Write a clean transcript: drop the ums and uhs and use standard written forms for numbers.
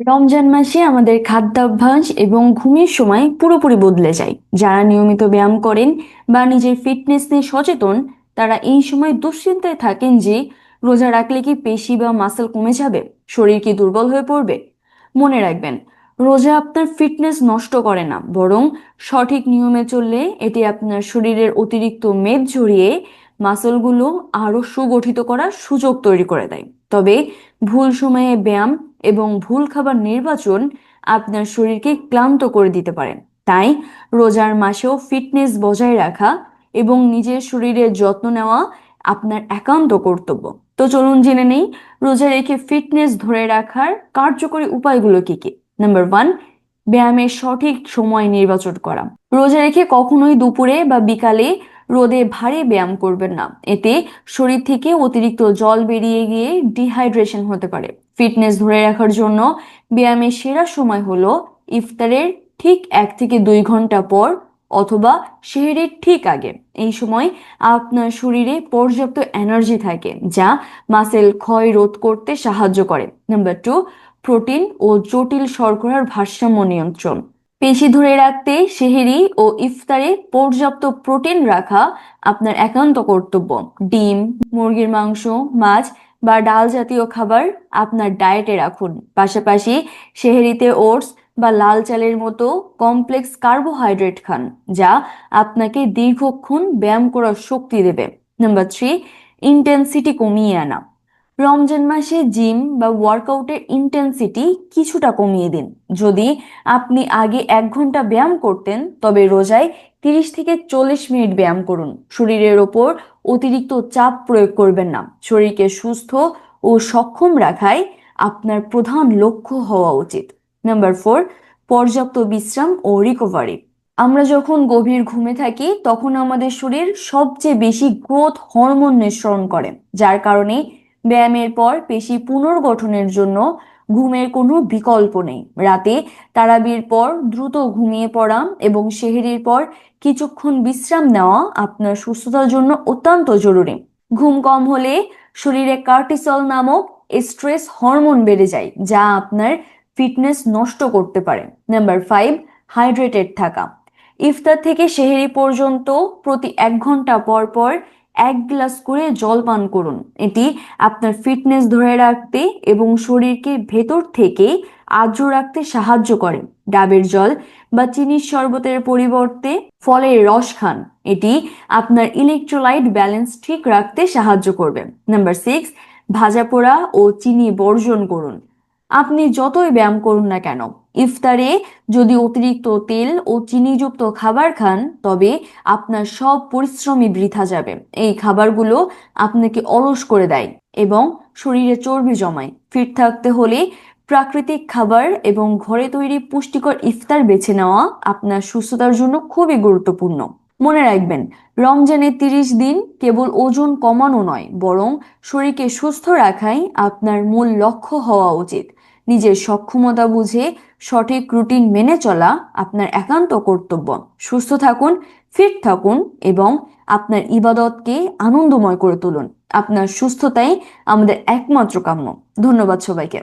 রমজান মাসে আমাদের খাদ্যাভ্যাস এবং ঘুমের সময় পুরোপুরি বদলে যায়। যারা নিয়মিত ব্যায়াম করেন বা নিজের ফিটনেস নিয়ে সচেতন, তারা এই সময় দুশ্চিন্তায় থাকেন যে রোজা রাখলে কি পেশি বা মাসল কমে যাবে, শরীর কি দুর্বল হয়ে পড়বে। মনে রাখবেন, রোজা আপনার ফিটনেস নষ্ট করে না, বরং সঠিক নিয়মে চললে এটি আপনার শরীরের অতিরিক্ত মেদ ঝরিয়ে মাসলগুলো আরো সুগঠিত করার সুযোগ তৈরি করে দেয়। তবে ভুল সময়ে ব্যায়াম এবং ভুল খাবার নির্বাচন আপনার শরীরকে ক্লান্ত করে দিতে পারে। তাই রোজার মাসেও ফিটনেস বজায় রাখা এবং নিজের শরীরের যত্ন নেওয়া আপনার একান্ত কর্তব্য। তো চলুন জেনে নেই রোজা রেখে ফিটনেস ধরে রাখার কার্যকরী উপায়গুলো কি কি। নাম্বার ওয়ান, ব্যায়ামের সঠিক সময় নির্বাচন করা। রোজা রেখে কখনোই দুপুরে বা বিকালে রোদে ভারী ব্যায়াম করবেন না, এতে শরীর থেকে অতিরিক্ত জল বেরিয়ে গিয়ে ডিহাইড্রেশন হতে পারে। ফিটনেস ধরে রাখার জন্য ব্যায়ামের সেরা সময় হলো ইফতারের ঠিক 1 থেকে 2 ঘন্টা পর অথবা সেহরির ঠিক আগে। এই সময় আপনার শরীরে পর্যাপ্ত এনার্জি থাকে, যা মাসেল ক্ষয় রোধ করতে সাহায্য করে। নাম্বার টু, প্রোটিন ও জটিল শর্করার ভারসাম্য নিয়ন্ত্রণ। পেশি ধরে রাখতে সেহরি ও ইফতারে পর্যাপ্ত প্রোটিন রাখা আপনার একান্ত কর্তব্য। ডিম, মুরগির মাংস, মাছ বা ডাল জাতীয় খাবার আপনার ডায়েটে রাখুন। পাশাপাশি সেহরিতে ওটস বা লাল চালের মতো কমপ্লেক্স কার্বোহাইড্রেট খান, যা আপনাকে দীর্ঘক্ষণ ব্যায়াম করার শক্তি দেবে। নাম্বার থ্রি, ইন্টেন্সিটি কমিয়ে আনা। রমজান মাসে জিম বা ওয়ার্কআউটের ইন্টেন্সিটি কিছুটা কমিয়ে দিন। যদি আপনি আগে 1 ঘন্টা ব্যায়াম করতেন, তবে রোজায় 30 থেকে 40 মিনিট ব্যায়াম করুন। শরীরের ওপর অতিরিক্ত চাপ প্রয়োগ করবেন না। শরীরকে সুস্থ ও সক্ষম রাখাই আপনার প্রধান লক্ষ্য হওয়া উচিত। নাম্বার ফোর, পর্যাপ্ত বিশ্রাম ও রিকভারি। আমরা যখন গভীর ঘুমে থাকি, তখন আমাদের শরীর সবচেয়ে বেশি গ্রোথ হরমোন নিঃসরণ করে, যার কারণে ব্যায়ামের পর পেশি পুনর্গঠনের জন্য ঘুমের কোনো বিকল্প নেই। রাতে তারাবির পর দ্রুত ঘুমিয়ে পড়া এবং সেহরির পর কিছুক্ষণ বিশ্রাম নেওয়া আপনার সুস্থতার জন্য অত্যন্ত জরুরি। ঘুম কম হলে শরীরে কর্টিসল নামক স্ট্রেস হরমোন বেড়ে যায়, যা আপনার ফিটনেস নষ্ট করতে পারে। নাম্বার ফাইভ, হাইড্রেটেড থাকা। ইফতার থেকে সেহরি পর্যন্ত প্রতি 1 ঘন্টা পর পর 1 গ্লাস করে জল পান করুন। এটি আপনার ফিটনেস ধরে রাখতে এবং শরীরকে ভেতর থেকে আর্দ্র রাখতে সাহায্য করে। ডাবের জল বা চিনির শরবতের পরিবর্তে ফলের রস খান, এটি আপনার ইলেকট্রোলাইট ব্যালেন্স ঠিক রাখতে সাহায্য করবে। নাম্বার সিক্স, ভাজা পোড়া ও চিনি বর্জন করুন। আপনি যতই ব্যায়াম করুন না কেন, ইফতারে যদি অতিরিক্ত তেল ও চিনিযুক্ত খাবার খান, তবে আপনার সব পরিশ্রমই বৃথা যাবে। এই খাবারগুলো আপনাকে অলস করে দেয় এবং শরীরে চর্বি জমায়। ফিট থাকতে হলে প্রাকৃতিক খাবার এবং ঘরে তৈরি পুষ্টিকর ইফতার বেছে নেওয়া আপনার সুস্থতার জন্য খুবই গুরুত্বপূর্ণ। মনে রাখবেন, রমজানের 30 দিন কেবল ওজন কমানো নয়, বরং শরীরকে সুস্থ রাখাই আপনার মূল লক্ষ্য হওয়া উচিত। নিজের সক্ষমতা বুঝে সঠিক রুটিন মেনে চলা আপনার একান্ত কর্তব্য। সুস্থ থাকুন, ফিট থাকুন এবং আপনার ইবাদতকে আনন্দময় করে তুলুন। আপনার সুস্থতাই আমাদের একমাত্র কাম্য। ধন্যবাদ সবাইকে।